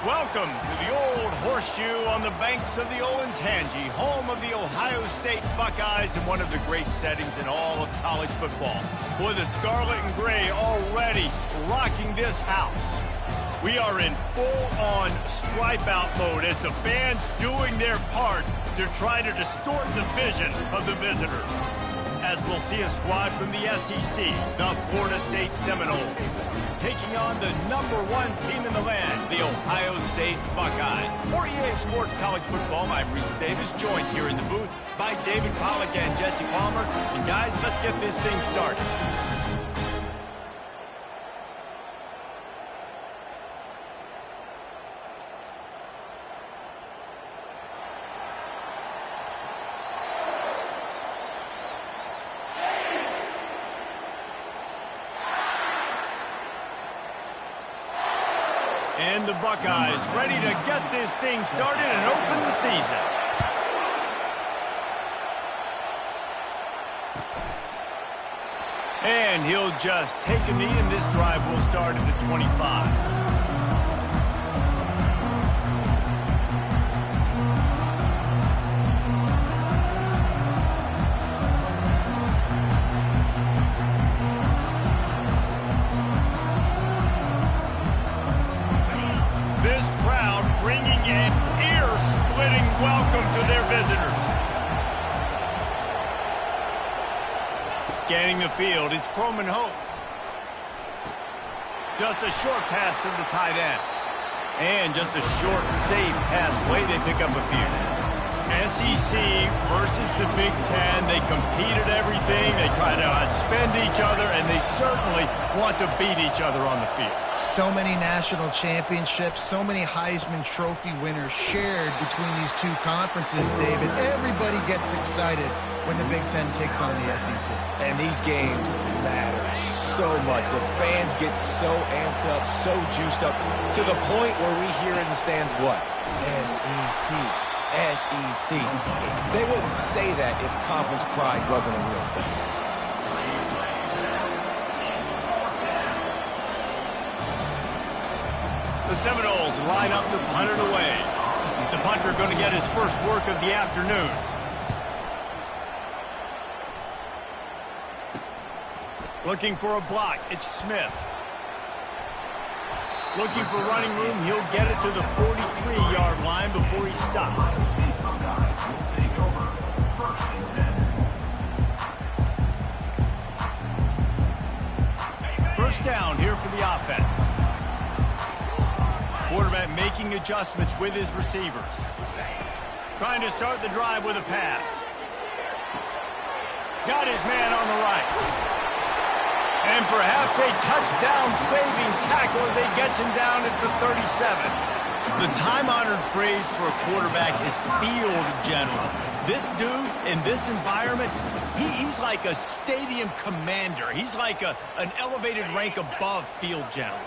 Welcome to the Old Horseshoe on the banks of the Olentangy, home of the Ohio State Buckeyes and one of the great settings in all of college football. Boy, the scarlet and gray already rocking this house. We are in full-on stripe-out mode as the fans doing their part to try to distort the vision of the visitors. As we'll see a squad from the SEC, the Florida State Seminoles, taking on the #1 team in the land, the Ohio State Buckeyes. For EA Sports College Football, I'm Reese Davis, joined here in the booth by David Pollack and Jesse Palmer. And guys, let's get this thing started. And the Buckeyes ready to get this thing started and open the season. And he'll just take a knee, and this drive will start at the 25. This crowd bringing an ear-splitting welcome to their visitors. Scanning the field, it's Croman Hope. Just a short pass to the tight end. And just a short, safe pass play. They pick up a few. SEC versus the Big Ten. They compete at everything. They try to outspend each other, and they certainly want to beat each other on the field. So many national championships, so many Heisman Trophy winners shared between these two conferences, David. Everybody gets excited when the Big Ten takes on the SEC. And these games matter so much. The fans get so amped up, so juiced up, to the point where we hear in the stands what? SEC. SEC. They wouldn't say that if conference pride wasn't a real thing. The Seminoles line up to punt it away. The punter going to get his first work of the afternoon. Looking for a block, it's Smith. Looking for running room, he'll get it to the 43-yard line before he stops. First down here for the offense. Quarterback making adjustments with his receivers. Trying to start the drive with a pass. Got his man on the right. And perhaps a touchdown-saving tackle as he gets him down at the 37. The time-honored phrase for a quarterback is field general. This dude, in this environment, he's like a stadium commander. He's like an elevated rank above field general.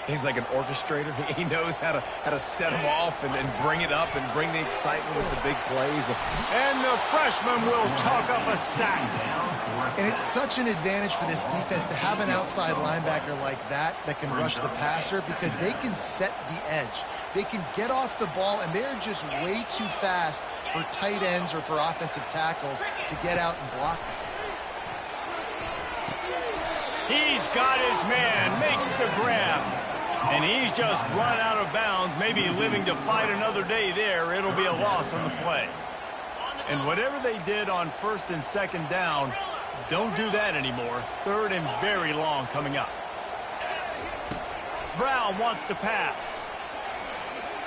He's like an orchestrator. He knows how to set them off and bring it up and bring the excitement with the big plays. And the freshman will chalk up a sack. And it's such an advantage for this defense to have an outside linebacker like that can rush the passer, because they can set the edge. They can get off the ball, and they're just way too fast for tight ends or for offensive tackles to get out and block them. He's got his man, makes the grab. And he's just run out of bounds, maybe living to fight another day there. It'll be a loss on the play. And whatever they did on first and second down, don't do that anymore. Third and very long coming up. Brown wants to pass.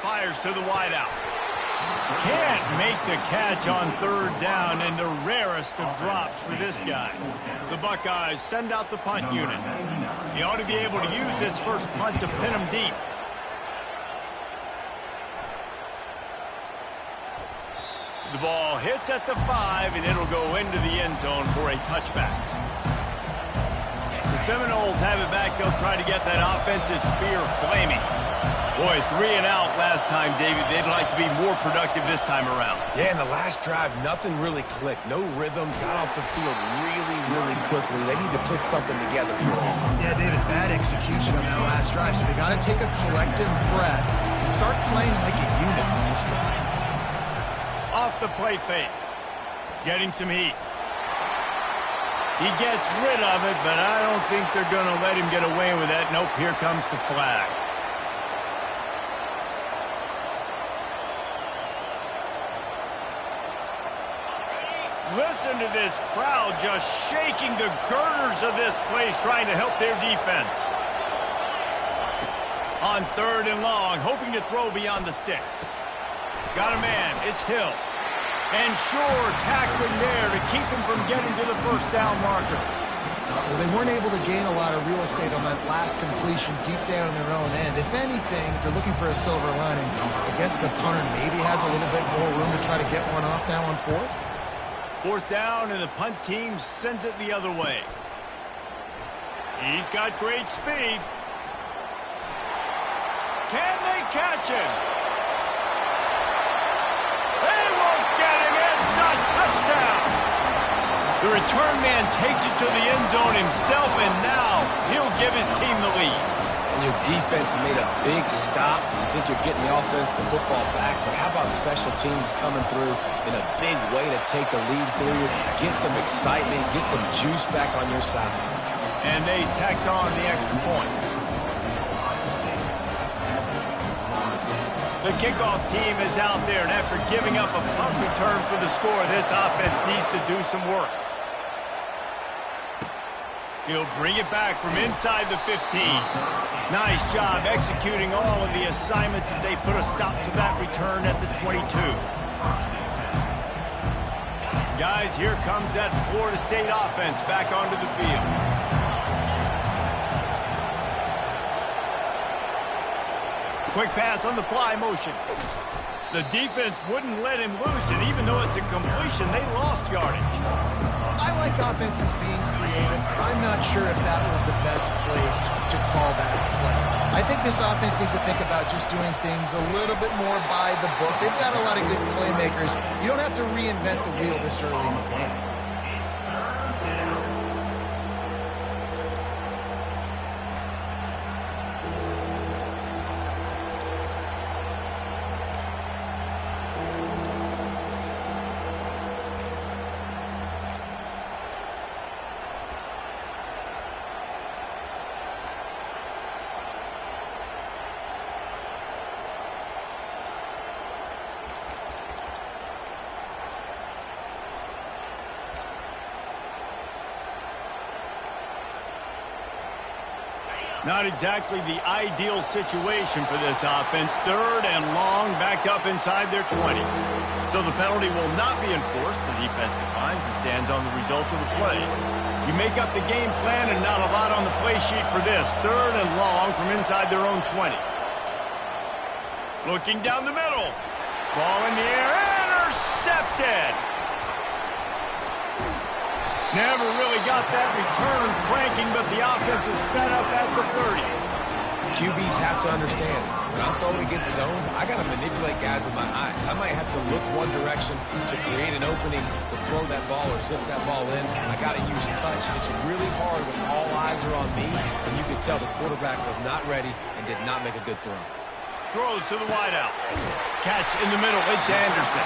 Fires to the wideout. Can't make the catch on third down, and the rarest of drops for this guy. The Buckeyes send out the punt unit. He ought to be able to use this first punt to pin him deep. The ball hits at the 5, and it'll go into the end zone for a touchback. The Seminoles have it back. They'll try to get that offensive spear flaming. Boy, 3 and out last time, David. They'd like to be more productive this time around. Yeah, in the last drive, nothing really clicked. No rhythm. Got off the field really, really quickly. They need to put something together here. Yeah, David, bad execution on that last drive. So they got to take a collective breath and start playing like a unit on this drive. Off the play fake. Getting some heat. He gets rid of it, but I don't think they're going to let him get away with that. Nope, here comes the flag. Listen to this crowd just shaking the girders of this place, trying to help their defense. On 3rd and long, hoping to throw beyond the sticks. Got a man, it's Hill. And Shore tackling there to keep him from getting to the first down marker. Well, they weren't able to gain a lot of real estate on that last completion deep down in their own end. If anything, if you're looking for a silver lining, I guess the punter maybe has a little bit more room to try to get one off now on 4th. 4th down, and the punt team sends it the other way. He's got great speed. Can they catch him? They won't get him. It's a touchdown. The return man takes it to the end zone himself, and now he'll give his team the lead. And your defense made a big stop. You think you're getting the offense, the football back, but how about special teams coming through in a big way to take the lead for you, get some excitement, get some juice back on your side. And they tacked on the extra point. The kickoff team is out there, and after giving up a punt return for the score, this offense needs to do some work. He'll bring it back from inside the 15. Nice job executing all of the assignments as they put a stop to that return at the 22. Guys, here comes that Florida State offense back onto the field. Quick pass on the fly motion. The defense wouldn't let him loose, and even though it's a completion, they lost yardage. I like offenses being creative. I'm not sure if that was the best place to call that play. I think this offense needs to think about just doing things a little bit more by the book. They've got a lot of good playmakers. You don't have to reinvent the wheel this early in the game. Not exactly the ideal situation for this offense. 3rd and long, backed up inside their 20. So the penalty will not be enforced. The defense declines and stands on the result of the play. You make up the game plan and not a lot on the play sheet for this. 3rd and long from inside their own 20. Looking down the middle. Ball in the air. Intercepted. Never really got that return cranking, but the offense is set up at the 30. QBs have to understand, when I'm throwing against zones, I got to manipulate guys with my eyes. I might have to look one direction to create an opening to throw that ball or zip that ball in. I got to use touch. It's really hard when all eyes are on me, and you can tell the quarterback was not ready and did not make a good throw. Throws to the wideout. Catch in the middle. It's Anderson.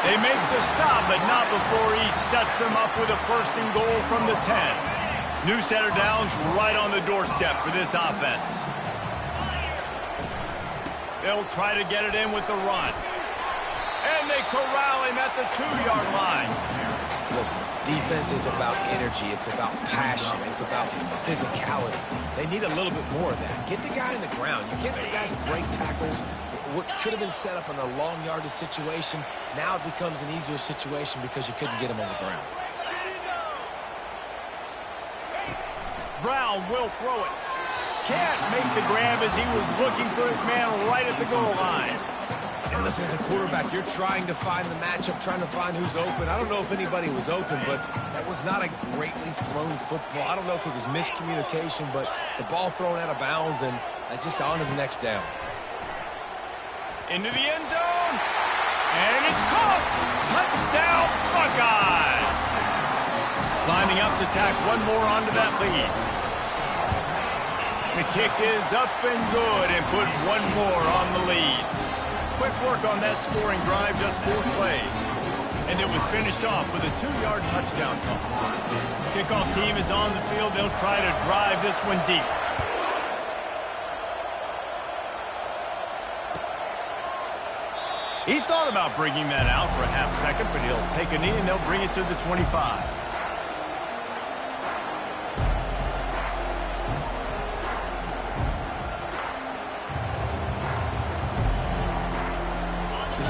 They make the stop, but not before he sets them up with a 1st and goal from the 10. New set of downs right on the doorstep for this offense. They'll try to get it in with the run. And they corral him at the 2-yard line. Listen, defense is about energy. It's about passion. It's about physicality. They need a little bit more of that. Get the guy in the ground. You can't let guys break tackles. What could have been set up in a long yardage situation, now it becomes an easier situation because you couldn't get him on the ground. Brown will throw it. Can't make the grab as he was looking for his man right at the goal line. And listen, as a quarterback, you're trying to find the matchup, trying to find who's open. I don't know if anybody was open, but that was not a greatly thrown football. I don't know if it was miscommunication, but the ball thrown out of bounds and just on to the next down. Into the end zone, and it's caught. Touchdown, Buckeyes. Lining up to tack one more onto that lead. The kick is up and good and put one more on the lead. work on that scoring drive, just 4 plays. And it was finished off with a 2-yard touchdown toss. Kickoff team is on the field. They'll try to drive this one deep. He thought about bringing that out for a half second, but he'll take a knee and they'll bring it to the 25.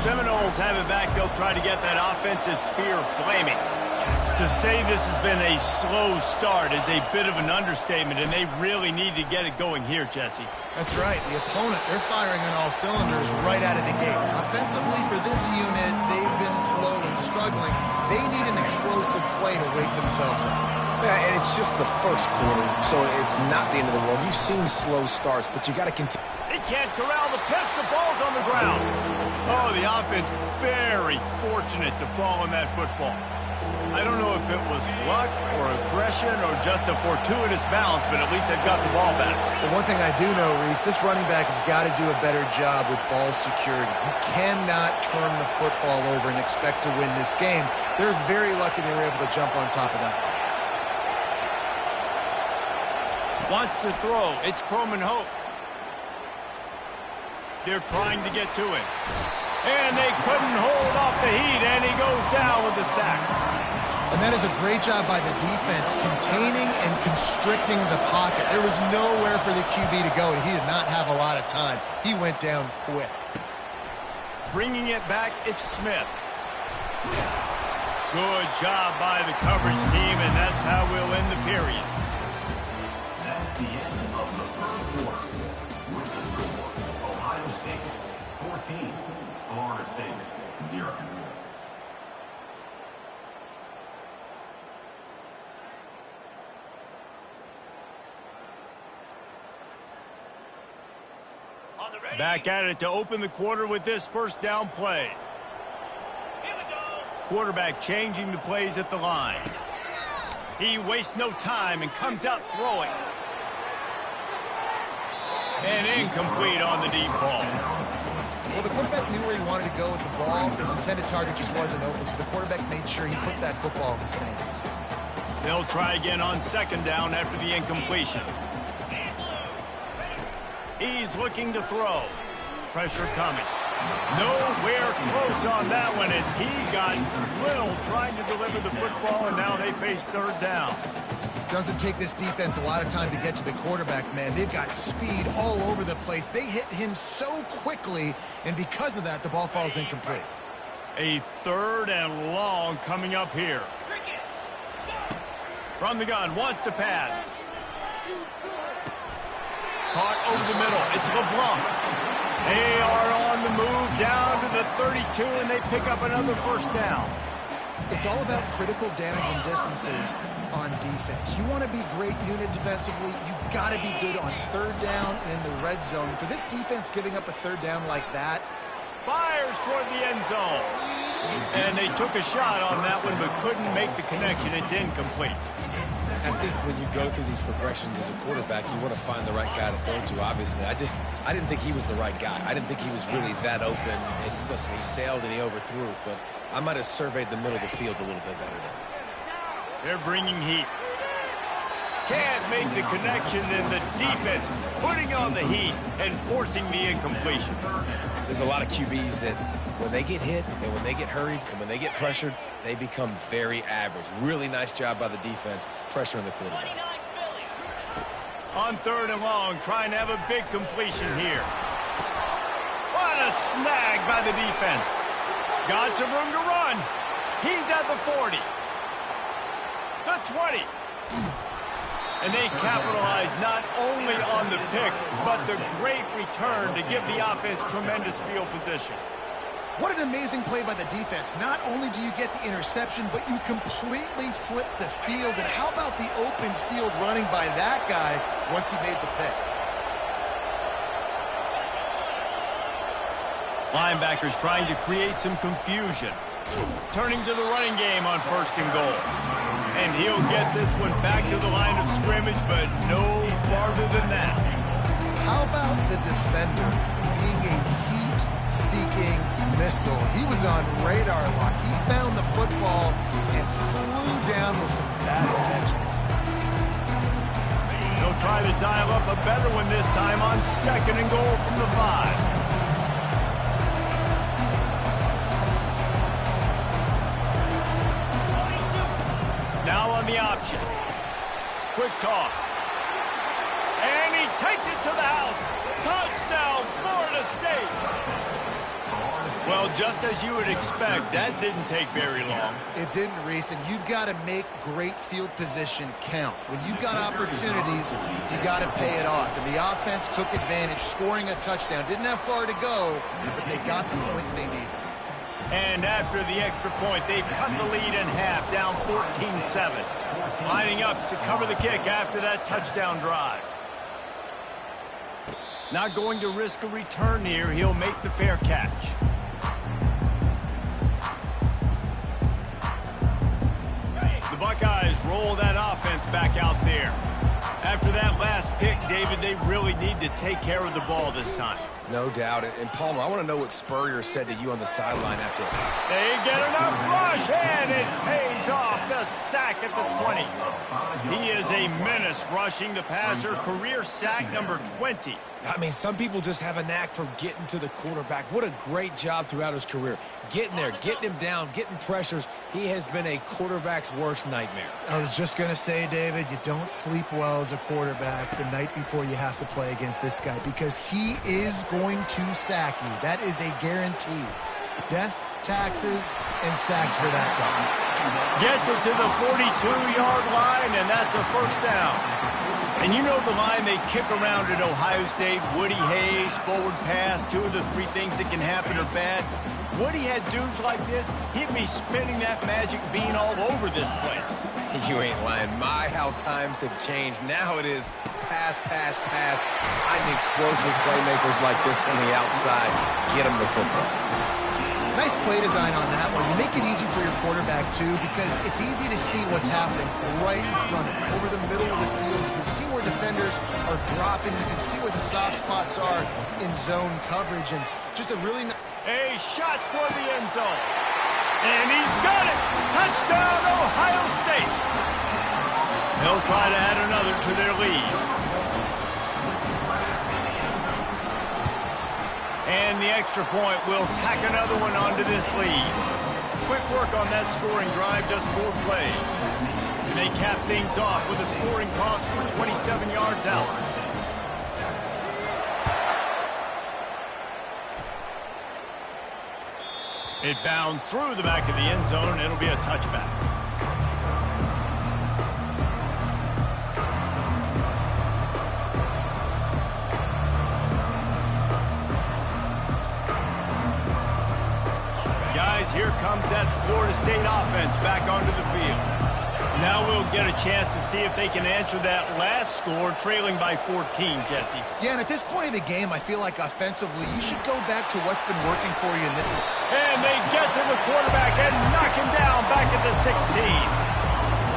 Seminoles have it back. They'll try to get that offensive spear flaming. To say this has been a slow start is a bit of an understatement, and they really need to get it going here, Jesse. That's right. The opponent, they're firing on all cylinders right out of the gate. Offensively, for this unit, they've been slow and struggling. They need an explosive play to wake themselves up. Yeah, and it's just the first quarter, so it's not the end of the world. You've seen slow starts, but you got to continue. He can't corral the pitch. The ball's on the ground. Oh, the offense very fortunate to fall on that football. I don't know if it was luck or aggression or just a fortuitous bounce, but at least they've got the ball back. But one thing I do know, Reese, this running back has got to do a better job with ball security. You cannot turn the football over and expect to win this game. They're very lucky they were able to jump on top of that. Wants to throw. It's Croman Hope. They're trying to get to him. And they couldn't hold off the heat, and he goes down with the sack. And that is a great job by the defense, containing and constricting the pocket. There was nowhere for the QB to go, and he did not have a lot of time. He went down quick. Bringing it back, it's Smith. Good job by the coverage team, and that's how we'll end the period. That's the end of the third quarter. With the score, Ohio State 14, Florida State 0. Back at it to open the quarter with this first down play. Quarterback changing the plays at the line. He wastes no time and comes out throwing. And incomplete on the deep ball. Well, the quarterback knew where he wanted to go with the ball. His intended target just wasn't open, so the quarterback made sure he put that football in the stands. They'll try again on second down after the incompletion. He's looking to throw. Pressure coming. Nowhere close on that one as he got drilled trying to deliver the football, and now they face third down. Doesn't take this defense a lot of time to get to the quarterback, man. They've got speed all over the place. They hit him so quickly, and because of that, the ball falls incomplete. A third and long coming up here. From the gun, wants to pass. Caught over the middle. It's LeBlanc. They are on the move down to the 32, and they pick up another first down. It's all about critical downs and distances on defense. You want to be great unit defensively, you've got to be good on third down and in the red zone. For this defense giving up a third down like that. Fires toward the end zone. And they took a shot on that one, but couldn't make the connection. It's incomplete. I think when you go through these progressions as a quarterback, you want to find the right guy to throw to, obviously. I didn't think he was the right guy. I didn't think he was really that open. And listen, he sailed and he overthrew it, but I might have surveyed the middle of the field a little bit better there. They're bringing heat. Can't make the connection, and the defense putting on the heat and forcing the incompletion. There's a lot of QBs that when they get hit and when they get hurried and when they get pressured, they become very average. Really nice job by the defense, pressuring the quarterback. On third and long, trying to have a big completion here. What a snag by the defense. Got some room to run. He's at the 40. The 20. And they capitalize not only on the pick, but the great return to give the offense tremendous field position. What an amazing play by the defense. Not only do you get the interception, but you completely flip the field. And how about the open field running by that guy once he made the pick? Linebackers trying to create some confusion. Turning to the running game on first and goal. And he'll get this one back to the line of scrimmage, but no farther than that. How about the defender being a heat-seeking missile. He was on radar lock. He found the football and flew down with some bad intentions. He'll try to dial up a better one this time on 2nd and goal from the 5. Now on the option. Quick toss. And he takes it to the house. Touchdown, Florida State. Well, just as you would expect, that didn't take very long. It didn't, Reese, and you've got to make great field position count. When you've got opportunities, you got to pay it off. And the offense took advantage, scoring a touchdown. Didn't have far to go, but they got the points they needed. And after the extra point, they've cut the lead in half, down 14-7. Lining up to cover the kick after that touchdown drive. Not going to risk a return here. He'll make the fair catch. The Buckeyes roll that offense back out there. After that last pick, David, they really need to take care of the ball this time. No doubt. And Palmer, I want to know what Spurrier said to you on the sideline after. They get enough rush, and it pays off. The sack at the 20. He is a menace rushing the passer. Career sack number 20. I mean, some people just have a knack for getting to the quarterback. What a great job throughout his career. Getting there, getting him down, getting pressures. He has been a quarterback's worst nightmare. I was just going to say, David, you don't sleep well as a quarterback the night before you have to play against this guy because he is going to sack you. That is a guarantee. Death, taxes, and sacks for that guy. Gets it to the 42-yard line, and that's a first down. And you know the line they kick around at Ohio State, Woody Hayes, forward pass, 2 of the 3 things that can happen are bad. Woody had dudes like this, he'd be spinning that magic bean all over this place. You ain't lying. My, how times have changed. Now it is pass, pass, pass. Finding explosive playmakers like this on the outside. Get them the football. Nice play design on that one. You make it easy for your quarterback, too, because it's easy to see what's happening right in front of him. Over the middle of the field, you can see where defenders are dropping. You can see where the soft spots are in zone coverage. And just a really nice... A shot toward the end zone. And he's got it. Touchdown, Ohio State. They'll try to add another to their lead. And the extra point will tack another one onto this lead. Quick work on that scoring drive, just 4 plays. And they cap things off with a scoring toss for 27 yards out. It bounds through the back of the end zone. It'll be a touchback. Guys, here comes that Florida State offense back onto the field. Now we'll get a chance to see if they can answer that last score, trailing by 14, Jesse. Yeah, and at this point of the game, I feel like offensively, you should go back to what's been working for you in this. And they get to the quarterback and knock him down back at the 16.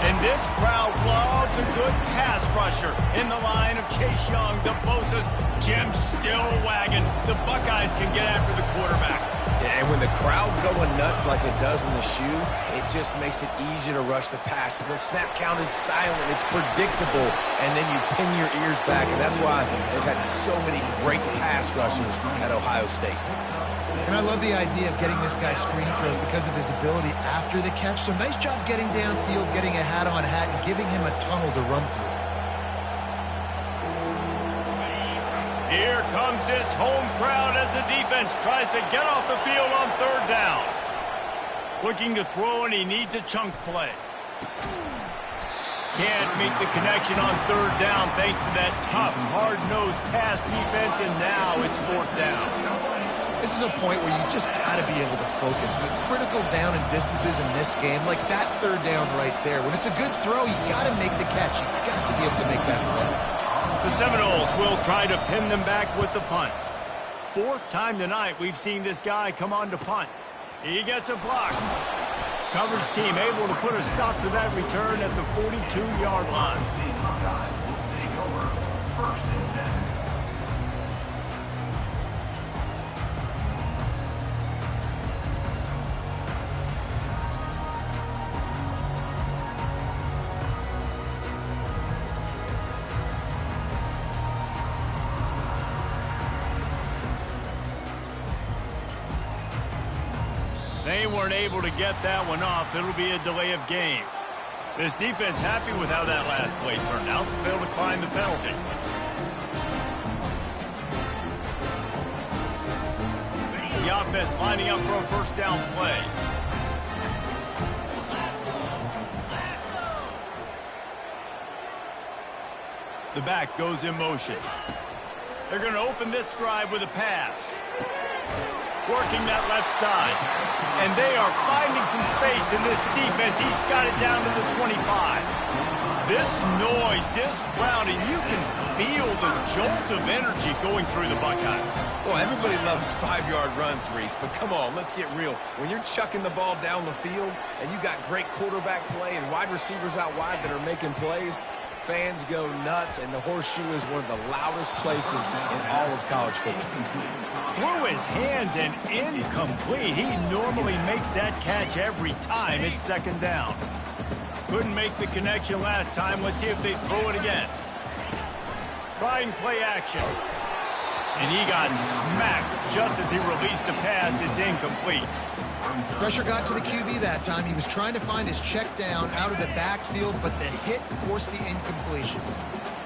And this crowd loves a good pass rusher in the line of Chase Young, the Bosa's, Jim still wagging. The Buckeyes can get after the quarterback. And when the crowd's going nuts like it does in the shoe, it just makes it easier to rush the pass. So the snap count is silent. It's predictable. And then you pin your ears back. And that's why they've had so many great pass rushers at Ohio State. And I love the idea of getting this guy screen throws because of his ability after the catch. So nice job getting downfield, getting a hat-on-hat, and giving him a tunnel to run through. Here comes this home crowd as the defense tries to get off the field on 3rd down. Looking to throw, and he needs a chunk play. Can't make the connection on 3rd down thanks to that tough, hard-nosed pass defense, and now it's 4th down. This is a point where you just got to be able to focus. The critical down and distances in this game, like that 3rd down right there. When it's a good throw, you got to make the catch. You got to be able to make that play. The Seminoles will try to pin them back with the punt. 4th time tonight we've seen this guy come on to punt. He gets a block. Coverage team able to put a stop to that return at the 42-yard line. They weren't able to get that one off. It'll be a delay of game. This defense happy with how that last play turned out, so they'll decline the penalty. The offense lining up for a first down play. The back goes in motion. They're going to open this drive with a pass. Working that left side. And they are finding some space in this defense. He's got it down to the 25. This noise, this crowd, and you can feel the jolt of energy going through the Buckeyes. Well, everybody loves 5-yard runs, Reese, but come on, let's get real. When you're chucking the ball down the field and you got great quarterback play and wide receivers out wide that are making plays, fans go nuts, and the horseshoe is one of the loudest places in all of college football. Through his hands and incomplete. He normally makes that catch every time. It's second down. Couldn't make the connection last time. Let's see if they throw it again. Trying play action. And he got smacked just as he released the pass. It's incomplete. Pressure got to the QB that time. He was trying to find his check down out of the backfield, but the hit forced the incompletion.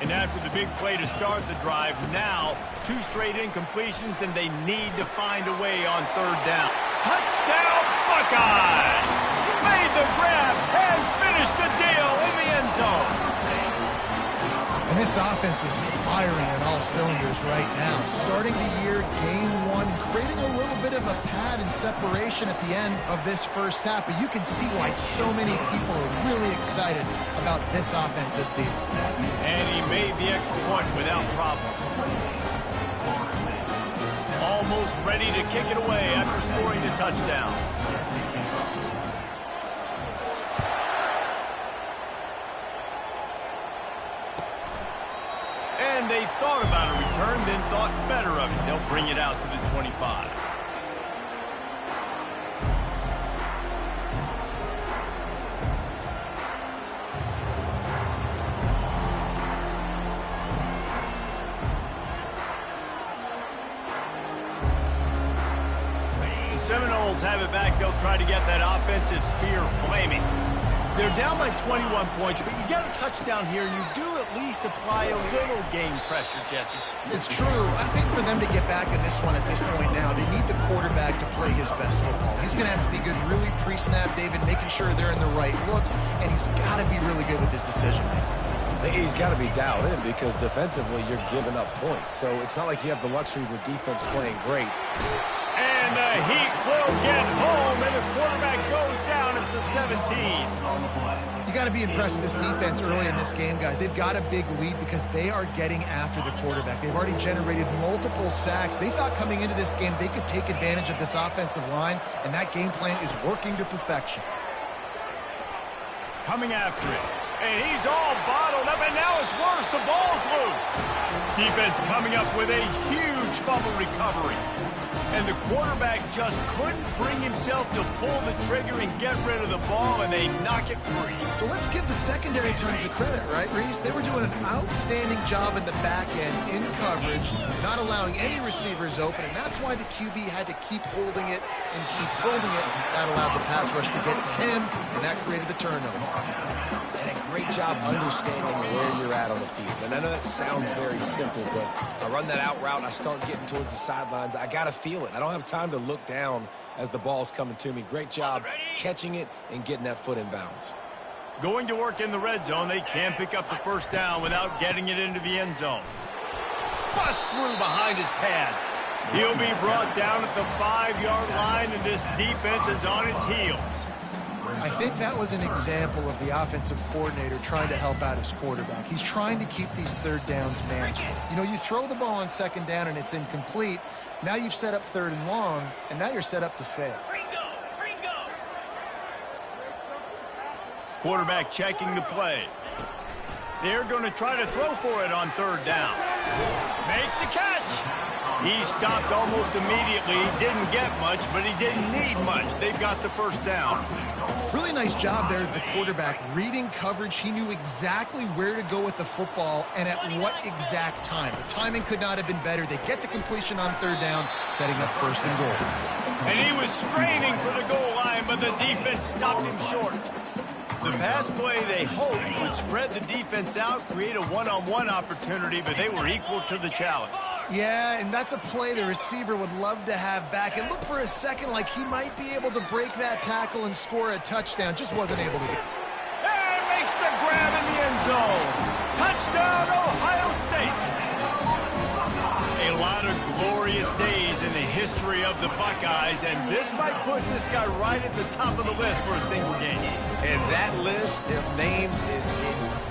And after the big play to start the drive, now 2 straight incompletions, and they need to find a way on third down. Touchdown, Buckeyes! Made the grab and finished the deal in the end zone. And this offense is firing on all cylinders right now. Starting the year, game 1, creating a little bit of a pad and separation at the end of this first half. But you can see why so many people are really excited about this offense this season. And he made the extra point without problem. Almost ready to kick it away after scoring the touchdown. And they thought about a return, then thought better of it. They'll bring it out to the 25. The Seminoles have it back. They'll try to get that offensive spear flaming. They're down by 21 points, but you get a touchdown here, and you do at least apply a little game pressure, Jesse. It's true. I think for them to get back in this one at this point now, they need the quarterback to play his best football. He's going to have to be good really pre-snap, David, making sure they're in the right looks, and he's got to be really good with his decision-making. He's got to be dialed in because defensively you're giving up points. So it's not like you have the luxury of your defense playing great. And the Heat will get home, and the quarterback goes down at the 17. You got to be impressed with this defense early in this game, guys. They've got a big lead because they are getting after the quarterback. They've already generated multiple sacks. They thought coming into this game they could take advantage of this offensive line, and that game plan is working to perfection. Coming after it. And he's all bottled up, and now it's worse. The ball's loose. Defense coming up with a huge fumble recovery. And the quarterback just couldn't bring himself to pull the trigger and get rid of the ball, and they knock it free. So let's give the secondary tons of credit, right, Reese? They were doing an outstanding job in the back end, in coverage, not allowing any receivers open, and that's why the QB had to keep holding it and keep holding it. That allowed the pass rush to get to him, and that created the turnover. And a great job understanding where you're at on the field. And I know that sounds very simple, but I run that out route and I start getting towards the sidelines. I got to feel it. I don't have time to look down as the ball's coming to me. Great job catching it and getting that foot in bounds. Going to work in the red zone. They can't pick up the first down without getting it into the end zone. Bust through behind his pad. He'll be brought down at the 5-yard line, and this defense is on its heels. I think that was an example of the offensive coordinator trying to help out his quarterback. He's trying to keep these third downs manageable. You know, you throw the ball on second down and it's incomplete. Now you've set up third and long, and now you're set up to fail. Quarterback checking the play. They're going to try to throw for it on third down. Makes the catch. He stopped almost immediately. He didn't get much, but he didn't need much. They've got the first down. Really nice job there of the quarterback reading coverage. He knew exactly where to go with the football and at what exact time. The timing could not have been better. They get the completion on third down, setting up first and goal. And he was straining for the goal line, but the defense stopped him short. The pass play they hoped would spread the defense out, create a one-on-one opportunity, but they were equal to the challenge. Yeah, and that's a play the receiver would love to have back. It looked for a second like he might be able to break that tackle and score a touchdown. Just wasn't able to. And makes the grab in the end zone. Touchdown, Ohio State. A lot of glorious days in the history of the Buckeyes, and this might put this guy right at the top of the list for a single game. And that list of names is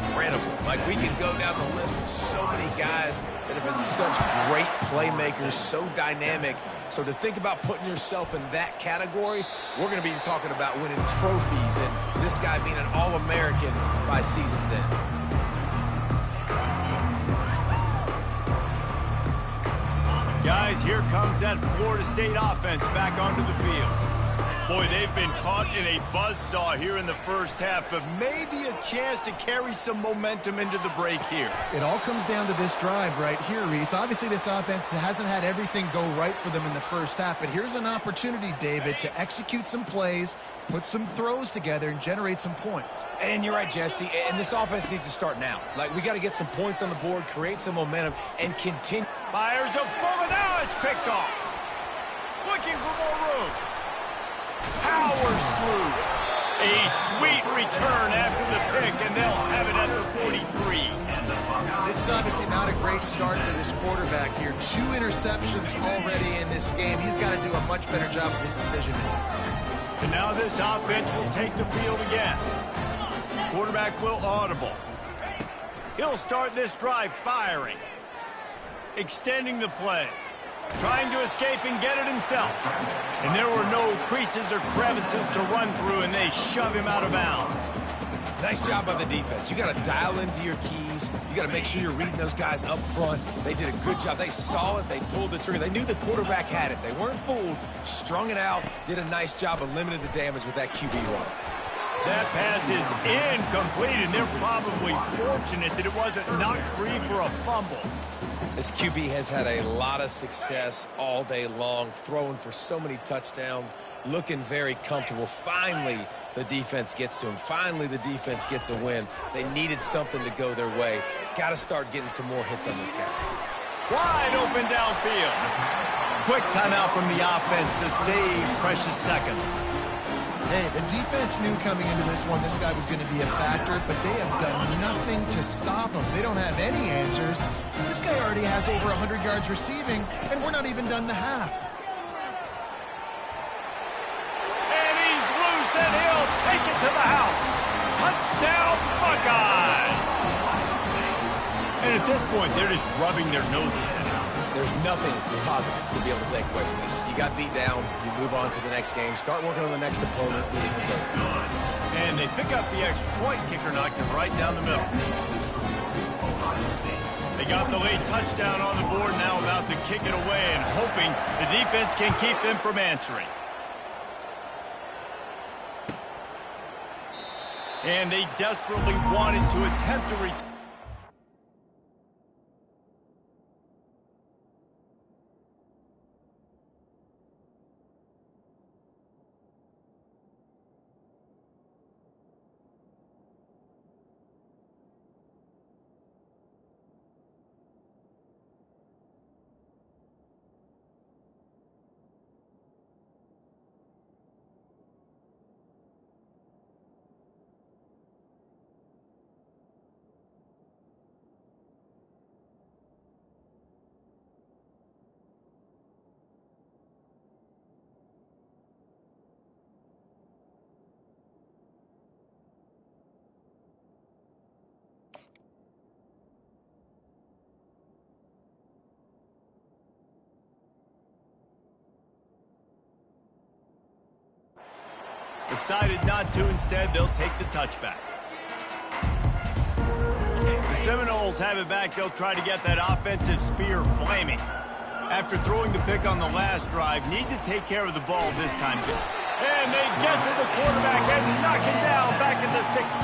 incredible. Like, we can go down the list of so many guys that have been such great playmakers, so dynamic. So to think about putting yourself in that category, we're going to be talking about winning trophies and this guy being an All-American by season's end. Guys, here comes that Florida State offense back onto the field. Boy, they've been caught in a buzzsaw here in the first half, but maybe a chance to carry some momentum into the break here. It all comes down to this drive right here, Reese. Obviously, this offense hasn't had everything go right for them in the first half, but here's an opportunity, David, to execute some plays, put some throws together, and generate some points. And you're right, Jesse, and this offense needs to start now. Like, we got to get some points on the board, create some momentum, and continue. Fires a bullet, now it's picked off. Looking for more room. Powers through. A sweet return after the pick, and they'll have it at the 43. This is obviously not a great start for this quarterback here. 2 interceptions already in this game. He's got to do a much better job with his decision-making. And now this offense will take the field again. Quarterback will audible. He'll start this drive firing. Extending the play. Trying to escape and get it himself. And there were no creases or crevices to run through, and they shove him out of bounds. Nice job by the defense. You got to dial into your keys. You got to make sure you're reading those guys up front. They did a good job. They saw it. They pulled the trigger. They knew the quarterback had it. They weren't fooled. Strung it out. Did a nice job of limiting the damage with that QB run. That pass is incomplete, and they're probably fortunate that it wasn't knocked free for a fumble. This QB has had a lot of success all day long, throwing for so many touchdowns, looking very comfortable. Finally, the defense gets to him. Finally, the defense gets a win. They needed something to go their way. Got to start getting some more hits on this guy. Wide open downfield. Quick timeout from the offense to save precious seconds. Hey, the defense knew coming into this one this guy was going to be a factor, but they have done nothing to stop him. They don't have any answers. This guy already has over 100 yards receiving, and we're not even done the half. And he's loose, and he'll take it to the house. Touchdown, Buckeyes! And at this point, they're just rubbing their noses in it. There's nothing positive to be able to take away from this. You got beat down, you move on to the next game, start working on the next opponent. This one's over. And they pick up the extra point. Kicker knocked it right down the middle. They got the late touchdown on the board, now about to kick it away and hoping the defense can keep them from answering. And they desperately wanted to attempt to return. Decided not to. Instead, they'll take the touchback. The Seminoles have it back. They'll try to get that offensive spear flaming. After throwing the pick on the last drive, need to take care of the ball this time. And they get to the quarterback and knock him down back at the 16.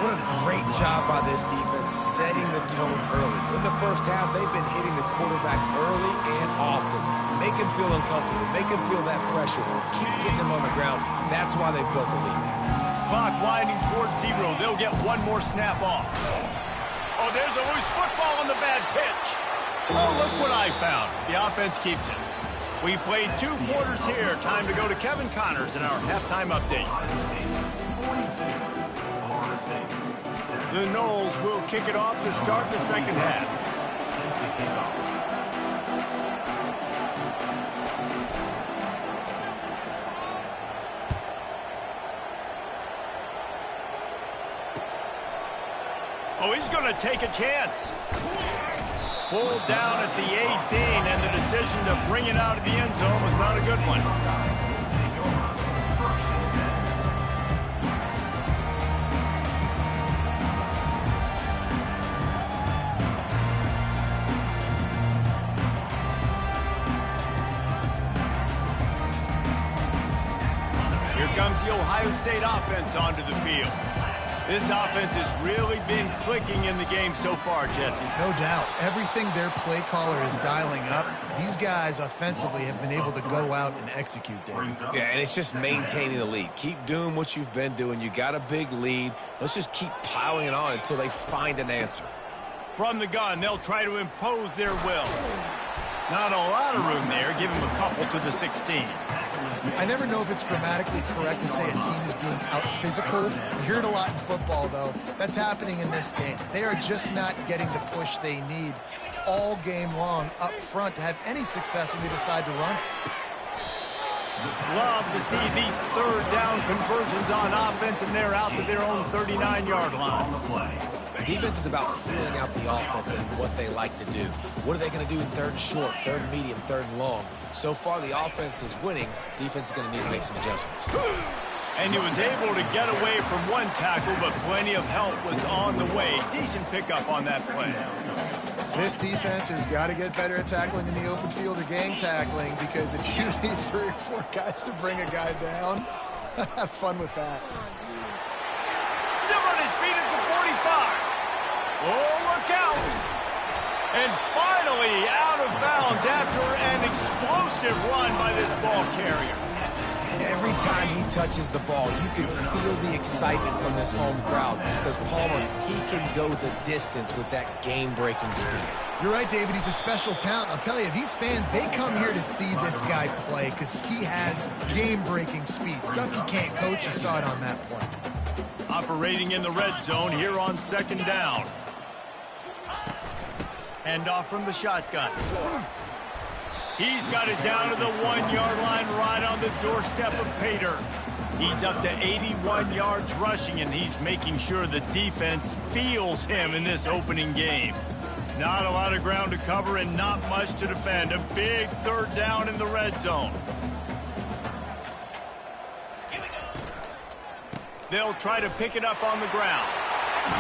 What a great job by this defense setting the tone early. In the first half, they've been hitting the quarterback early and often. Make him feel uncomfortable. Make him feel that pressure. Keep getting him on the ground. That's why they've built the lead. Clock winding towards 0. They'll get one more snap off. Oh, there's a loose football on the bad pitch. Oh, look what I found. The offense keeps it. We played 2 quarters here. Time to go to Kevin Connors in our halftime update. The Noles will kick it off to start the second half. Oh, he's going to take a chance. Pulled down at the 18, and the decision to bring it out of the end zone was not a good one. Here comes the Ohio State offense onto the field. This offense has really been clicking in the game so far, Jesse. No doubt. Everything their play caller is dialing up, these guys offensively have been able to go out and execute, David. Yeah, and it's just maintaining the lead. Keep doing what you've been doing. You got a big lead. Let's just keep piling it on until they find an answer. From the gun, they'll try to impose their will. Not a lot of room there. Give him a couple to the 16. I never know if it's grammatically correct to say a team is being out-physicaled. You hear it a lot in football, though. That's happening in this game. They are just not getting the push they need all game long up front to have any success when they decide to run. Love to see these third down conversions on offense, and they're out to their own 39-yard line. Defense is about filling out the offense and what they like to do. What are they going to do in third and short, third and medium, third and long? So far, the offense is winning. Defense is going to need to make some adjustments. And he was able to get away from one tackle, but plenty of help was on the way. Decent pickup on that play. This defense has got to get better at tackling in the open field or gang tackling, because if you need 3 or 4 guys to bring a guy down, have fun with that. Still on his feet at the 45. Oh, look out. And finally out of bounds after an explosive run by this ball carrier. Every time he touches the ball, you can feel the excitement from this home crowd, because Palmer, he can go the distance with that game-breaking speed. You're right, David. He's a special talent. I'll tell you, these fans, they come here to see this guy play because he has game-breaking speed. Stuff you can't coach. You saw it on that play. Operating in the red zone here on second down. Hand off from the shotgun. He's got it down to the 1-yard line right on the doorstep of Pater. He's up to 81 yards rushing, and he's making sure the defense feels him in this opening game. Not a lot of ground to cover and not much to defend. A big third down in the red zone. They'll try to pick it up on the ground.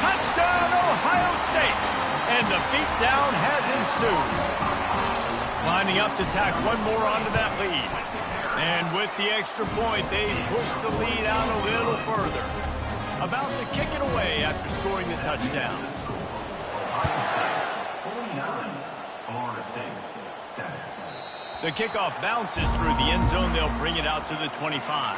Touchdown, Ohio State! And the beatdown has ensued. Lining up to tack one more onto that lead. And with the extra point, they push the lead out a little further. About to kick it away after scoring the touchdown. 49, Florida State, 7. The kickoff bounces through the end zone. They'll bring it out to the 25.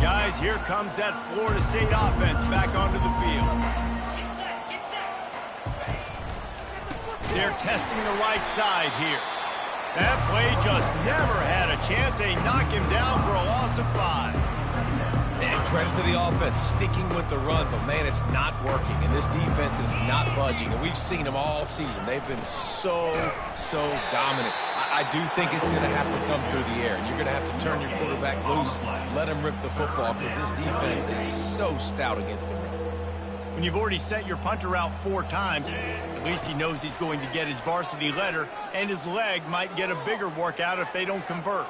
Guys, here comes that Florida State offense back onto the field. They're testing the right side here. That play just never had a chance. They knock him down for a loss of 5. And credit to the offense, sticking with the run, but man, it's not working, and this defense is not budging, and we've seen them all season. They've been so dominant. I do think it's going to have to come through the air, and you're going to have to turn your quarterback loose, let him rip the football, because this defense is so stout against the run. When you've already sent your punter out 4 times, at least he knows he's going to get his varsity letter, and his leg might get a bigger workout if they don't convert.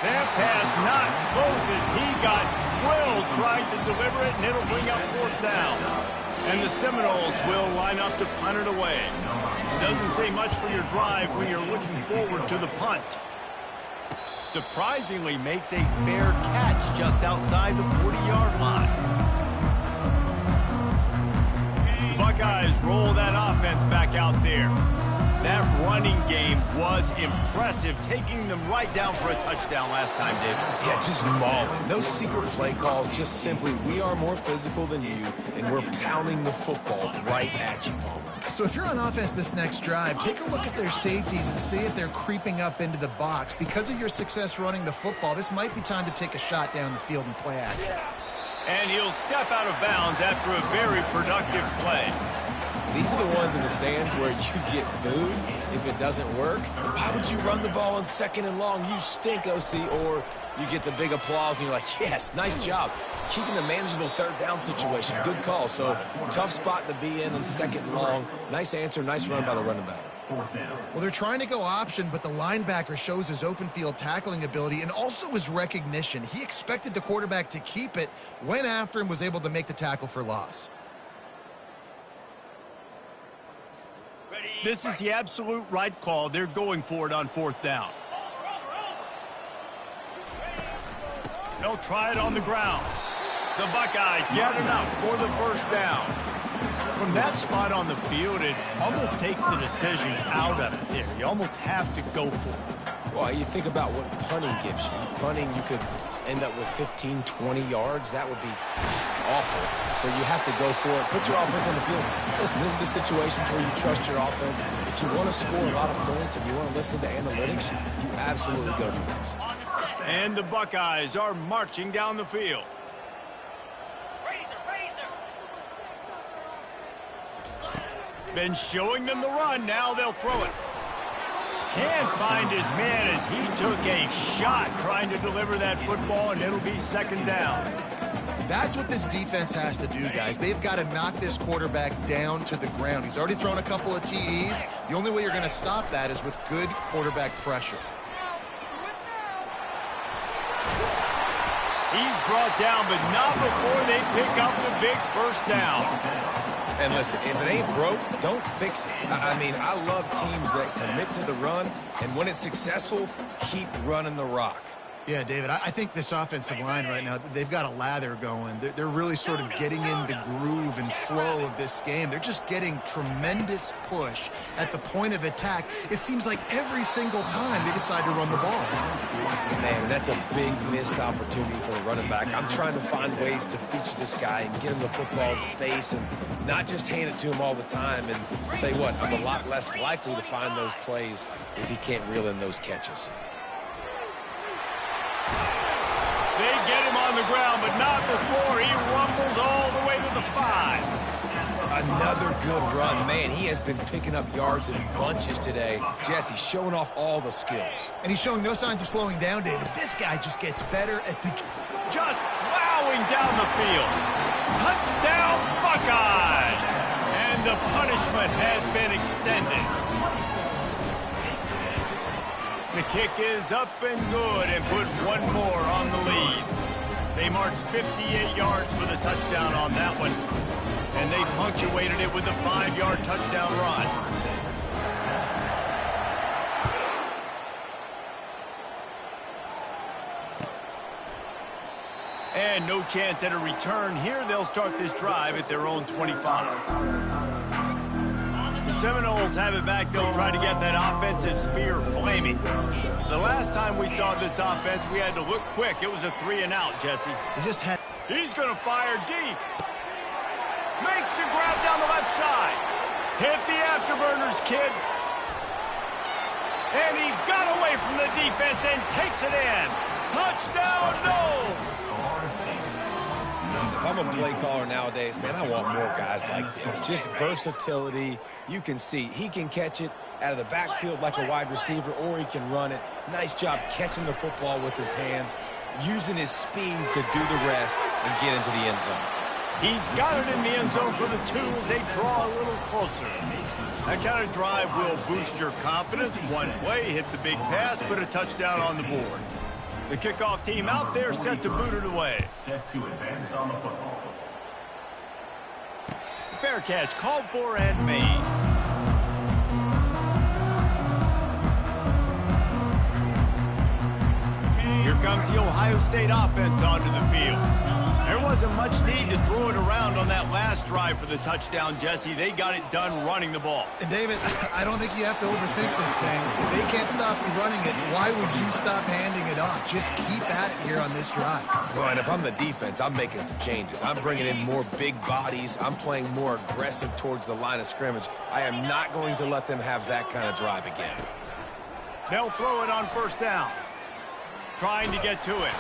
That pass not closes. He got drilled trying to deliver it, and it'll bring up 4th down. And the Seminoles will line up to punt it away. Doesn't say much for your drive when you're looking forward to the punt. Surprisingly makes a fair catch just outside the 40-yard line. The Buckeyes roll that offense back out there. That running game was impressive, taking them right down for a touchdown last time, David. Yeah, just mauling. No secret play calls, just simply we are more physical than you, and we're pounding the football right at you, Palmer. So if you're on offense this next drive, take a look at their safeties and see if they're creeping up into the box. Because of your success running the football, this might be time to take a shot down the field and play action. And he'll step out of bounds after a very productive play. These are the ones in the stands where you get booed if it doesn't work. Why would you run the ball on 2nd and long? You stink, OC. Or you get the big applause and you're like, yes, nice job. Keeping the manageable 3rd down situation. Good call. So tough spot to be in on 2nd and long. Nice answer, nice run by the running back. Well, they're trying to go option, but the linebacker shows his open field tackling ability and also his recognition. He expected the quarterback to keep it, went after and was able to make the tackle for loss. This is the absolute right call. They're going for it on 4th down. They'll try it on the ground. The Buckeyes gathered up for the 1st down. From that spot on the field, it almost takes the decision out of it there. You almost have to go for it. Well, you think about what punting gives you. Punting, you could end up with 15, 20 yards. That would be awful. So you have to go for it. Put your offense on the field. Listen, this is the situations where you trust your offense. If you want to score a lot of points and you want to listen to analytics, you absolutely go for this. And the Buckeyes are marching down the field. Been showing them the run. Now they'll throw it. Can't find his man as he took a shot trying to deliver that football, and it'll be 2nd down. That's what this defense has to do, guys. They've got to knock this quarterback down to the ground. He's already thrown a couple of TDs. The only way you're going to stop that is with good quarterback pressure. He's brought down, but not before they pick up the big 1st down. And listen, if it ain't broke, don't fix it. I mean, I love teams that commit to the run, and when it's successful, keep running the rock. Yeah, David, I think this offensive line right now, they've got a lather going. They're really sort of getting in the groove and flow of this game. They're just getting tremendous push at the point of attack. It seems like every single time they decide to run the ball. Man, that's a big missed opportunity for the running back. I'm trying to find ways to feature this guy and get him the football in space and not just hand it to him all the time. And I'll tell you what, I'm a lot less likely to find those plays if he can't reel in those catches. They get him on the ground, but not before he rumbles all the way to the 5. Another good run. Man, he has been picking up yards in bunches today. Jesse showing off all the skills. And he's showing no signs of slowing down, David. This guy just gets better as the... Just plowing down the field. Touchdown, Buckeyes! And the punishment has been extended. The kick is up and good and put one more on the lead. They marched 58 yards for the touchdown on that one, and they punctuated it with a 5-yard touchdown run. And no chance at a return here. They'll start this drive at their own 25. The Seminoles have it back. They'll try to get that offensive spear flaming. The last time we saw this offense, we had to look quick. It was a 3-and-out, Jesse. He's going to fire deep. Makes the grab down the left side. Hit the afterburners, kid. And he got away from the defense and takes it in. Touchdown, no! If I'm a play caller nowadays, man, I want more guys like this. Just versatility. You can see he can catch it out of the backfield like a wide receiver, or he can run it. Nice job catching the football with his hands, using his speed to do the rest and get into the end zone. He's got it in the end zone for the 2 as they draw a little closer. That kind of drive will boost your confidence. One play, hit the big pass, put a touchdown on the board. The kickoff team out there set to boot it away. Set to advance on the football. Fair catch called for and made. Here comes the Ohio State offense onto the field. There wasn't much need to throw it around on that last drive for the touchdown, Jesse. They got it done running the ball. And David, I don't think you have to overthink this thing. If they can't stop you running it, why would you stop handing it off? Just keep at it here on this drive. Well, and if I'm the defense, I'm making some changes. I'm bringing in more big bodies. I'm playing more aggressive towards the line of scrimmage. I am not going to let them have that kind of drive again. They'll throw it on first down. Trying to get to it.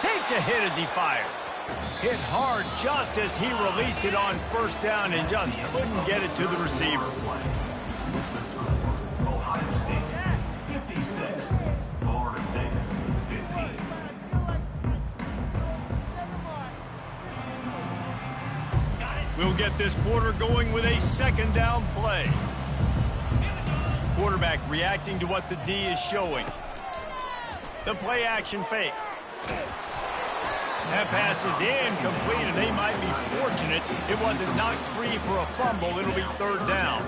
Takes a hit as he fires. Hit hard just as he released it on first down and just couldn't get it to the receiver. Ohio State 56, Florida State 15. We'll get this quarter going with a second down play. Quarterback reacting to what the D is showing. The play action fake. That pass is incomplete, and they might be fortunate it wasn't knocked free for a fumble. It'll be third down.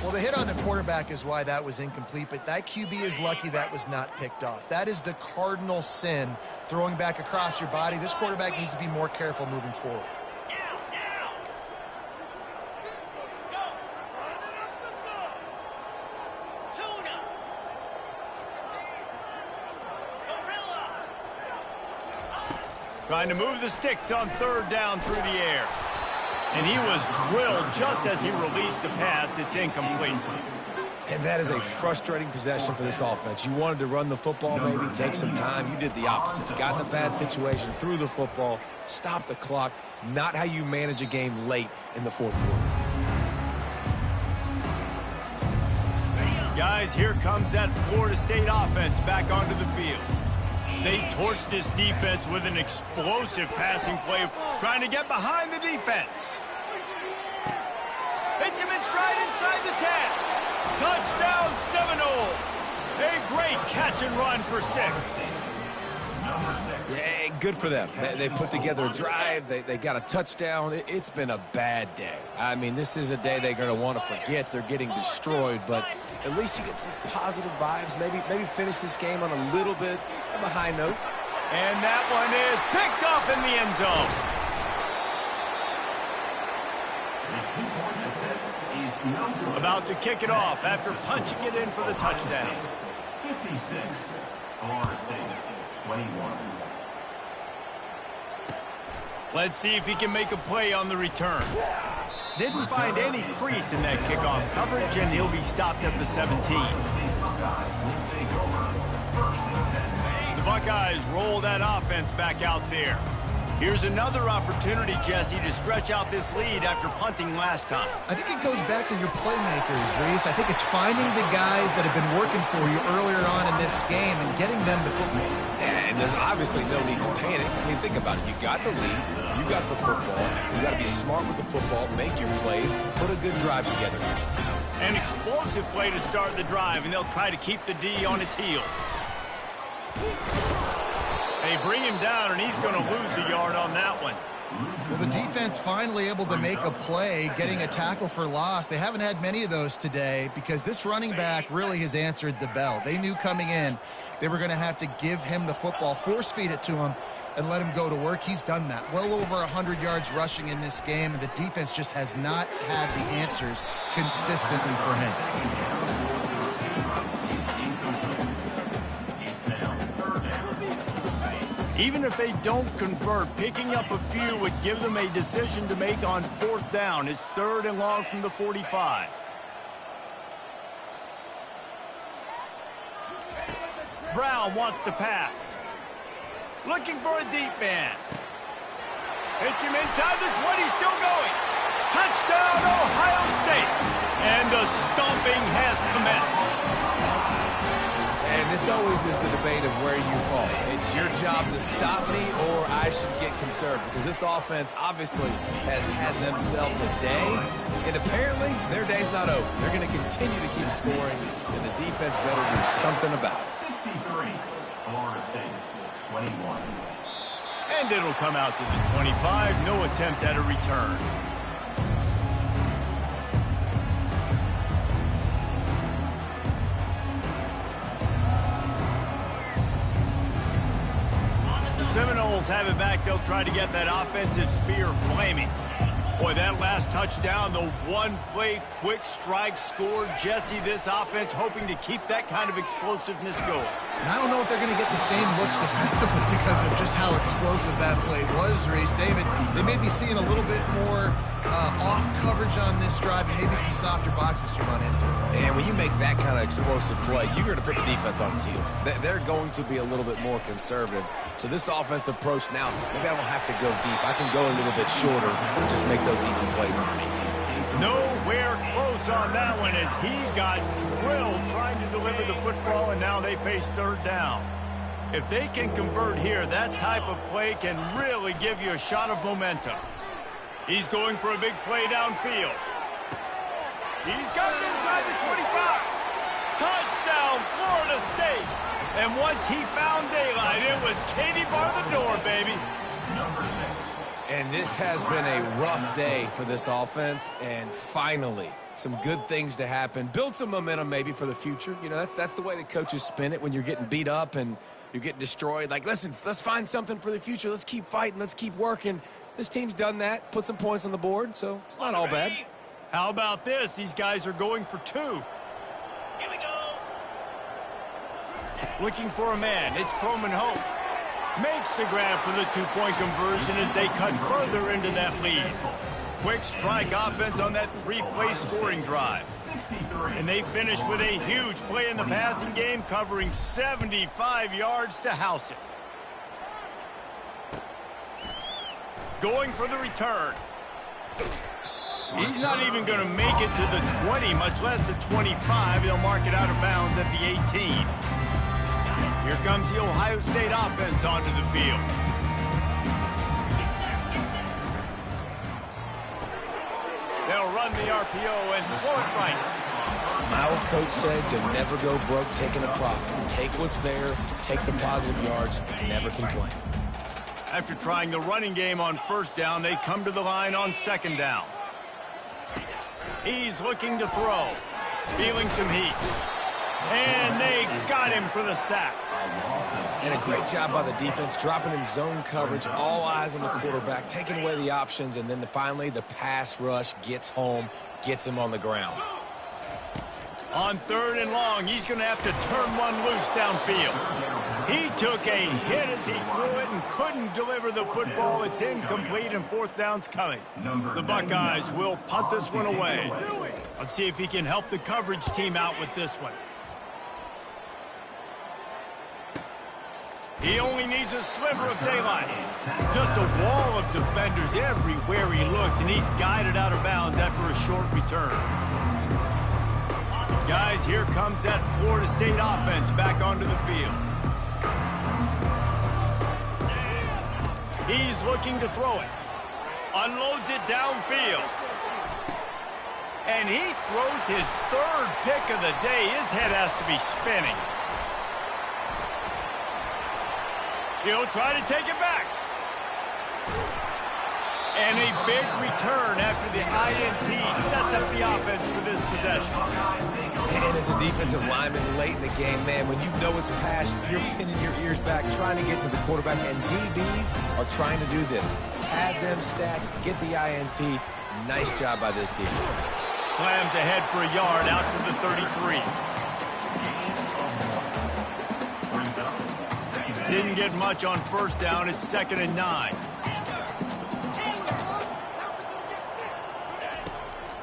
Well, the hit on the quarterback is why that was incomplete, but that QB is lucky that was not picked off. That is the cardinal sin, throwing back across your body. This quarterback needs to be more careful moving forward. Trying to move the sticks on third down through the air. And he was drilled just as he released the pass. It's incomplete. And that is a frustrating possession for this offense. You wanted to run the football, maybe take some time. You did the opposite. You got in a bad situation, threw the football, stopped the clock. Not how you manage a game late in the fourth quarter. Guys, here comes that Florida State offense back onto the field. They torched this defense with an explosive passing play, trying to get behind the defense. Hits him in stride inside the 10. Touchdown Seminoles. A great catch and run for 6. Yeah, good for them. They put together a drive. They got a touchdown. It's been a bad day. I mean, this is a day they're going to want to forget. They're getting destroyed, but at least you get some positive vibes. Maybe finish this game on a little bit of a high note. And that one is picked off in the end zone. About to kick it off after punching it in for the touchdown. 56, Florida State 21. Let's see if he can make a play on the return. Didn't find any crease in that kickoff coverage, and he'll be stopped at the 17. The Buckeyes roll that offense back out there. Here's another opportunity, Jesse, to stretch out this lead after punting last time. I think it goes back to your playmakers, Reese. I think it's finding the guys that have been working for you earlier on in this game and getting them the football. And there's obviously no need to panic. I mean, think about it. You got the lead. You got the football. You got to be smart with the football, make your plays, put a good drive together. An explosive play to start the drive, and they'll try to keep the D on its heels. They bring him down, and he's going to lose a yard on that one. Well, the defense finally able to make a play, getting a tackle for loss. They haven't had many of those today because this running back really has answered the bell. They knew coming in they were going to have to give him the football, force feed it to him, and let him go to work. He's done that. Well over 100 yards rushing in this game, and the defense just has not had the answers consistently for him. Even if they don't convert, picking up a few would give them a decision to make on fourth down. It's 3rd and long from the 45. Brown wants to pass. Looking for a deep man. Hits him inside the 20, still going. Touchdown, Ohio State. And the stomping has commenced. And this always is the debate of where you fall. It's your job to stop me or I should get conserved, because this offense obviously has had themselves a day, and apparently their day's not over. They're going to continue to keep scoring, and the defense better do something about it. 63, Florida State 21. And it'll come out to the 25. No attempt at a return. have it back. They'll try to get that offensive spear flaming. Boy, that last touchdown, the one-play quick strike score. Jesse, this offense hoping to keep that kind of explosiveness going. And I don't know if they're going to get the same looks defensively because of just how explosive that play was, Reese. David, they may be seeing a little bit more off coverage on this drive and maybe some softer boxes to run into. And when you make that kind of explosive play, you're going to put the defense on its heels. They're going to be a little bit more conservative. So this offensive approach now, maybe I don't have to go deep. I can go a little bit shorter and just make those easy plays underneath. Nowhere close on that one as he got drilled trying to deliver the football, and now they face third down. If they can convert here, that type of play can really give you a shot of momentum. He's going for a big play downfield. He's got it inside the 25. Touchdown, Florida State. And once he found daylight, it was Katie bar the door, baby. Number 6. And this has been a rough day for this offense, and finally, some good things to happen. Build some momentum maybe for the future. You know, that's the way the coaches spin it when you're getting beat up and you're getting destroyed. Like, listen, let's find something for the future. Let's keep fighting. Let's keep working. This team's done that, put some points on the board, so it's not all bad. How about this? These guys are going for 2. Here we go. Looking for a man. It's Coleman Hope. Makes the grab for the 2-point conversion as they cut further into that lead. Quick strike offense on that 3-play scoring drive. And they finish with a huge play in the passing game, covering 75 yards to house it. Going for the return. He's not even going to make it to the 20, much less the 25. They'll mark it out of bounds at the 18. Here comes the Ohio State offense onto the field. They'll run the RPO and throw it right. My old coach said to never go broke taking a profit. Take what's there, take the positive yards, and never complain. After trying the running game on first down, they come to the line on second down. He's looking to throw. Feeling some heat. And they got him for the sack. And a great job by the defense, dropping in zone coverage, all eyes on the quarterback, taking away the options, and then finally the pass rush gets home, gets him on the ground. On 3rd and long, he's going to have to turn one loose downfield. He took a hit as he threw it and couldn't deliver the football. It's incomplete, and 4th down's coming. The Buckeyes will punt this one away. Let's see if he can help the coverage team out with this one. He only needs a sliver of daylight. Just a wall of defenders everywhere he looks, and he's guided out of bounds after a short return. Guys, here comes that Florida State offense back onto the field. He's looking to throw it. Unloads it downfield. And he throws his 3rd pick of the day. His head has to be spinning. He'll try to take it back. And a big return after the INT sets up the offense for this possession. And as a defensive lineman late in the game, man, when you know it's pass, you're pinning your ears back, trying to get to the quarterback, and DBs are trying to do this. Pad them stats, get the INT. Nice job by this defense. Slams ahead for a yard out to the 33. Didn't get much on first down. It's 2nd and 9.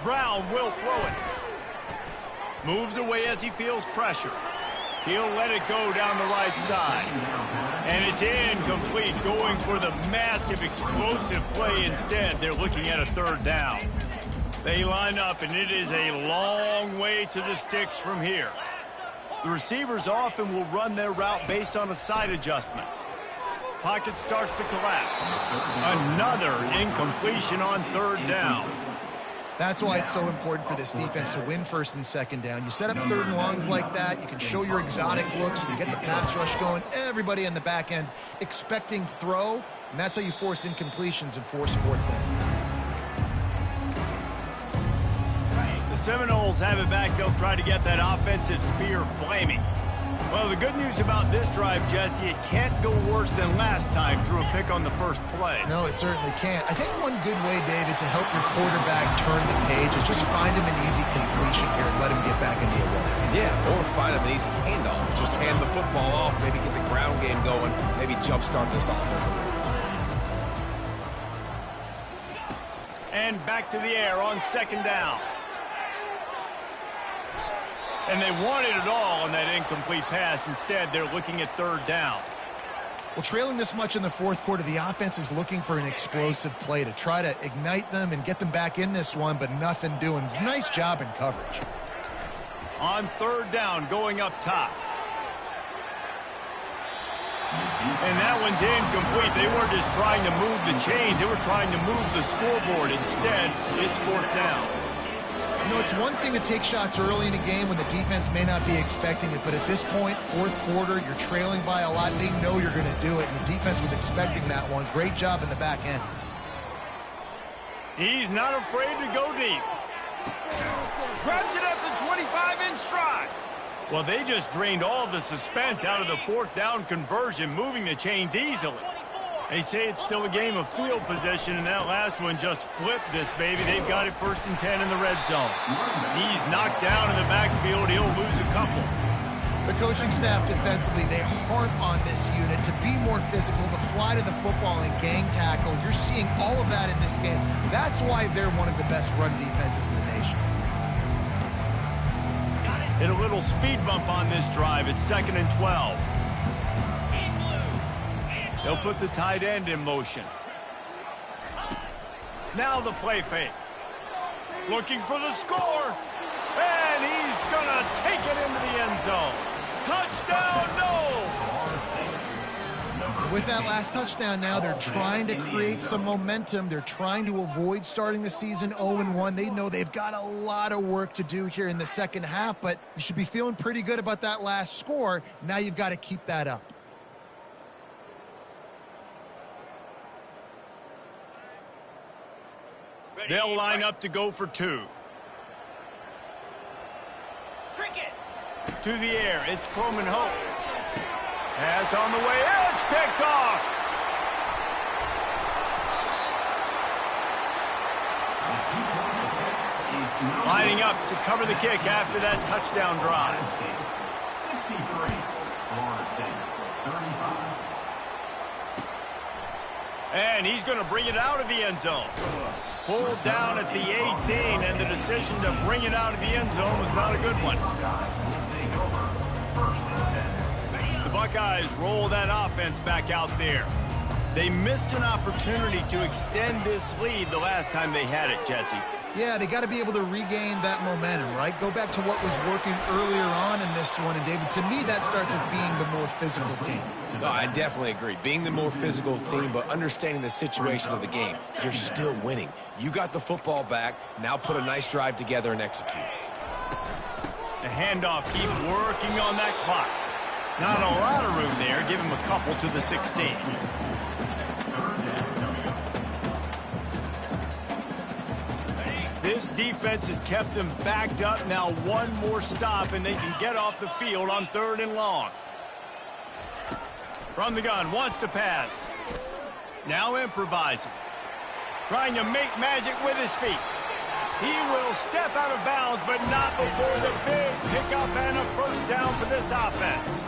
Brown will throw it. Moves away as he feels pressure. He'll let it go down the right side. And it's incomplete, going for the massive explosive play instead. They're looking at a 3rd down. They line up, and it is a long way to the sticks from here. The receivers often will run their route based on a side adjustment. Pocket starts to collapse. Another incompletion on 3rd down. That's why it's so important for this defense to win 1st and 2nd down. You set up 3rd and longs like that, you can show your exotic looks, you can get the pass rush going, everybody in the back end expecting throw, and that's how you force incompletions and force 4th down. The Seminoles have it back. They'll try to get that offensive spear flaming. Well, the good news about this drive, Jesse, it can't go worse than last time through a pick on the first play. No, it certainly can't. I think one good way, David, to help your quarterback turn the page is just find him an easy completion here and let him get back into a rhythm. Yeah, or find him an easy handoff. Just hand the football off, maybe get the ground game going, maybe jumpstart this offense a little bit. And back to the air on second down. And they wanted it all on that incomplete pass. Instead, they're looking at third down. Well, trailing this much in the fourth quarter, the offense is looking for an explosive play to try to ignite them and get them back in this one, but nothing doing. Nice job in coverage. On third down, going up top. And that one's incomplete. They weren't just trying to move the chains. They were trying to move the scoreboard. Instead, it's fourth down. You know, it's one thing to take shots early in a game when the defense may not be expecting it, but at this point, fourth quarter, you're trailing by a lot. They know you're going to do it, and the defense was expecting that one. Great job in the back end. He's not afraid to go deep. Grabs it at the 25 in stride. Well, they just drained all the suspense out of the fourth down conversion, moving the chains easily. They say it's still a game of field position, and that last one just flipped this, baby. They've got it 1st and 10 in the red zone. He's knocked down in the backfield. He'll lose a couple. The coaching staff defensively, they harp on this unit to be more physical, to fly to the football and gang tackle. You're seeing all of that in this game. That's why they're one of the best run defenses in the nation. Hit a little speed bump on this drive. It's 2nd and 12. They'll put the tight end in motion. Now the play fake. Looking for the score. And he's going to take it into the end zone. Touchdown, no! With that last touchdown now, they're trying to create some momentum. They're trying to avoid starting the season 0-1. They know they've got a lot of work to do here in the second half, but you should be feeling pretty good about that last score. Now you've got to keep that up. They'll line up to go for two. To the air, it's Coleman Hope. Pass on the way, it's picked off. Lining up to cover the kick after that touchdown drive. 63, Florida State, 35. And he's going to bring it out of the end zone. Pulled down at the 18, and the decision to bring it out of the end zone was not a good one. The Buckeyes roll that offense back out there. They missed an opportunity to extend this lead the last time they had it, Jesse. Yeah, they got to be able to regain that momentum, right? Go back to what was working earlier on in this one. And, David, to me, that starts with being the more physical team. No, I definitely agree. Being the more physical team, but understanding the situation of the game. You're still winning. You got the football back. Now put a nice drive together and execute. The handoff, keep working on that clock. Not a lot of room there. Give him a couple to the 16. This defense has kept them backed up. Now one more stop, and they can get off the field on 3rd and long. From the gun, wants to pass. Now improvising. Trying to make magic with his feet. He will step out of bounds, but not before the big pickup and a first down for this offense.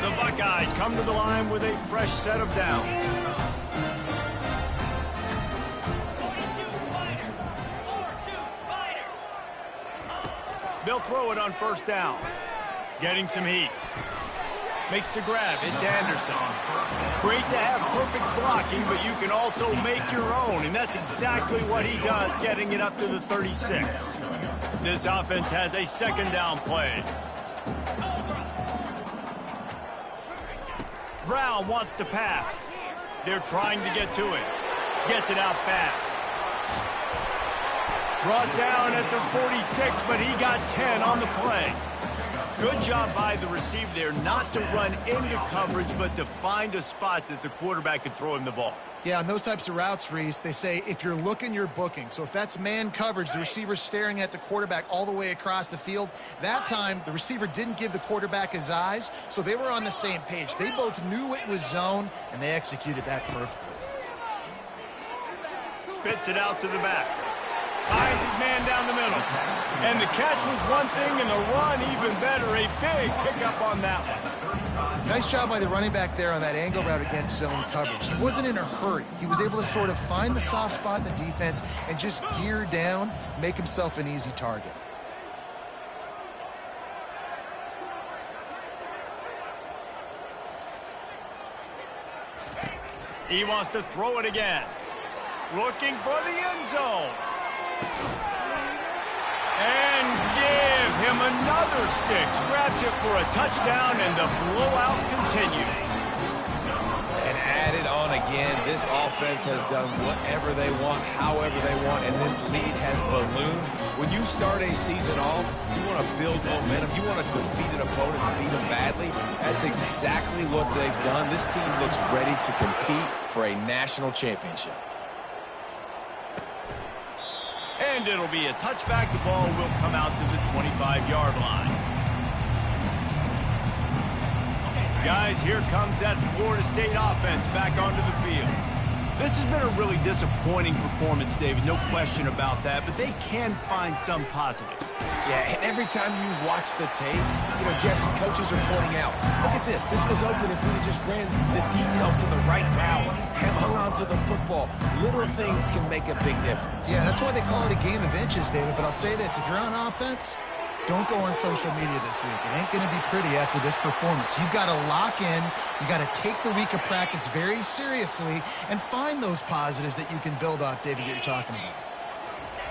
The Buckeyes come to the line with a fresh set of downs. They'll throw it on 1st down. Getting some heat. Makes the grab. It's Anderson. Great to have perfect blocking, but you can also make your own, and that's exactly what he does, getting it up to the 36. This offense has a 2nd down play. Brown wants to pass. They're trying to get to it. Gets it out fast. Brought down at the 46, but he got 10 on the play. Good job by the receiver there not to run into coverage, but to find a spot that the quarterback could throw him the ball. Yeah, on those types of routes, Reese, they say if you're looking, you're booking. So if that's man coverage, the receiver's staring at the quarterback all the way across the field. That time, the receiver didn't give the quarterback his eyes, so they were on the same page. They both knew it was zone, and they executed that perfectly. Spits it out to the back. Finds his man down the middle. And the catch was one thing, and the run even better. A big pickup on that one. Nice job by the running back there on that angle route against zone coverage. He wasn't in a hurry. He was able to sort of find the soft spot in the defense and just gear down, make himself an easy target. He wants to throw it again. Looking for the end zone. And give him another 6. Grabs it for a touchdown, and the blowout continues. And added on again, this offense has done whatever they want, however they want, and this lead has ballooned. When you start a season off, you want to build momentum. You want to defeat an opponent and beat them badly. That's exactly what they've done. This team looks ready to compete for a national championship. And it'll be a touchback. The ball will come out to the 25-yard line. Guys, here comes that Florida State offense back onto the field. This has been a really disappointing performance, David, no question about that, but they can find some positives. Yeah, and every time you watch the tape, Jesse, coaches are pointing out, look at this. This was open if we had just ran the details to the right route, hung on to the football. Little things can make a big difference. Yeah, that's why they call it a game of inches, David, but I'll say this. If you're on offense, don't go on social media this week. It ain't going to be pretty after this performance. You've got to lock in. You've got to take the week of practice very seriously and find those positives that you can build off, David, that you're talking about.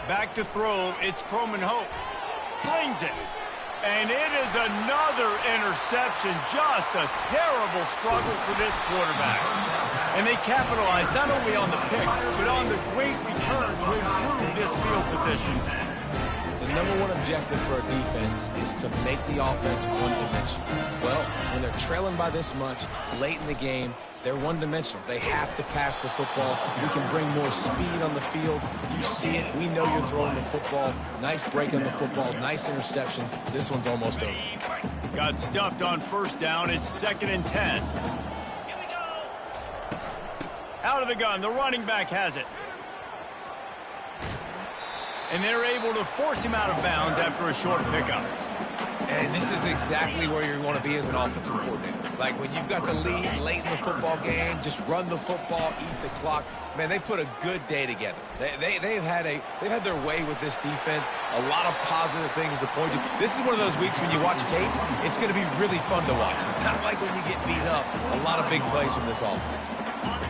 Back to throw. It's Croman Hope. Slings it. And it is another interception. Just a terrible struggle for this quarterback. And they capitalized not only on the pick, but on the great return to improve this field position. The number one objective for a defense is to make the offense one-dimensional. Well, when they're trailing by this much, late in the game, they're one-dimensional. They have to pass the football. We can bring more speed on the field. You see it. We know you're throwing the football. Nice break on the football. Nice interception. This one's almost over. Got stuffed on first down. It's 2nd and 10. Out of the gun. The running back has it. And they're able to force him out of bounds after a short pickup. And this is exactly where you want to be as an offensive coordinator. Like when you've got the lead late in the football game, just run the football, eat the clock. Man, they've put a good day together. They've had their way with this defense. A lot of positive things to point to. This is one of those weeks when you watch tape, it's going to be really fun to watch. Not like when you get beat up. A lot of big plays from this offense.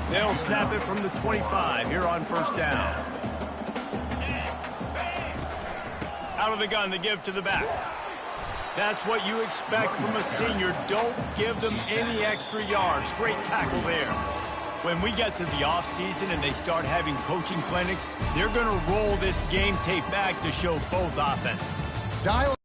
They'll snap it from the 25 here on first down. Out of the gun to give to the back. That's what you expect from a senior. Don't give them any extra yards. Great tackle there. When we get to the offseason and they start having coaching clinics, they're going to roll this game tape back to show both offenses. Dial